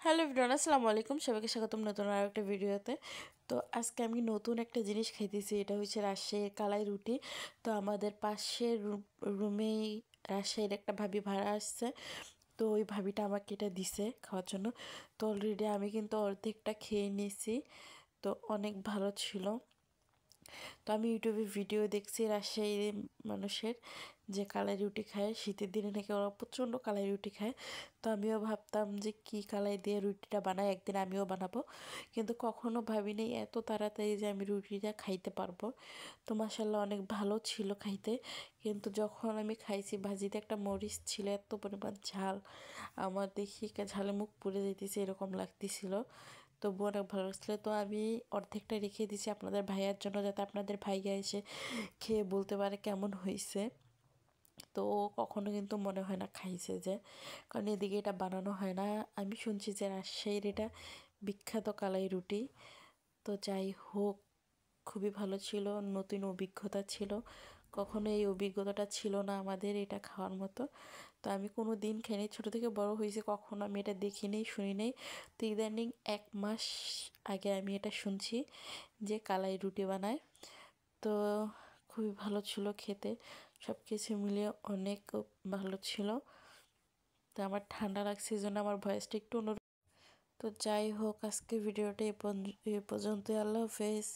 Hello everyone, আসসালামু আলাইকুম। সবাইকে স্বাগতম নতুন আর একটা ভিডিওতে। তো আজকে আমি নতুন একটা জিনিস খাইতেছি, এটা হচ্ছে রাজশাহীর কালাই রুটি। তো আমাদের পাশের রুমেই রাজশাহীর একটা ভাবি ভাড়া আসছে। তো ওই ভাবিটা আমাকে এটা দিছে খাওয়ার জন্য। তো অলরেডি আমি কিন্তু অর্ধেকটা খেয়ে নিয়েছি। তো অনেক ভালো ছিল। তো আমি ইউটিউবে ভিডিও দেখছি রাজশাহীর মানুষের যে কালাই রুটি খায়, শীতের দিনে নাকি ওরা প্রচণ্ড কালাই রুটি খায়। তো আমিও ভাবতাম যে কি কালাই দিয়ে রুটিটা বানাই, একদিন আমিও বানাবো। কিন্তু কখনো ভাবিনি এত তাড়াতাড়ি যে আমি রুটিটা খাইতে পারবো। তো মাসাল্লাহ অনেক ভালো ছিল খাইতে। কিন্তু যখন আমি খাইছি, ভাজিতে একটা মরিচ ছিল, এত পরিমাণ ঝাল, আমার দেখি ঝালে মুখ পুড়ে যেতেছে এরকম লাগতেছিল। তবু অনেক ভালো লাগছিল। তো আমি অর্ধেকটা রেখে দিছি আপনাদের ভাইয়ার জন্য, যাতে আপনাদের ভাইয়া এসে খেয়ে বলতে পারে কেমন হয়েছে। তো ও কখনো কিন্তু মনে হয় না খাইছে যে, কারণ এদিকে এটা বানানো হয় না। আমি শুনছি যে রাজশাহীর এটা বিখ্যাত কালাই রুটি। তো যাই হোক, খুবই ভালো ছিল, নতুন অভিজ্ঞতা ছিল। কখনো এই অভিজ্ঞতাটা ছিল না আমাদের এটা খাওয়ার মতো। তো আমি কোনো দিন খাইনি, ছোটো থেকে বড় হয়েছে, কখনো আমি এটা দেখিনি শুনি নাই। তো ইদানিং 1 মাস আগে আমি এটা শুনছি যে কালাই রুটি বানায়। তো খুবই ভালো ছিল খেতে, সব কিছু মিলিয়ে অনেক ভালো ছিল। তো আমার ঠান্ডা লাগছে, এই জন্য আমার ভয়েসটা একটু অন্য। তো যাই হোক, আজকে ভিডিওটা এ পর্যন্তই। আল্লাহ হাফেজ।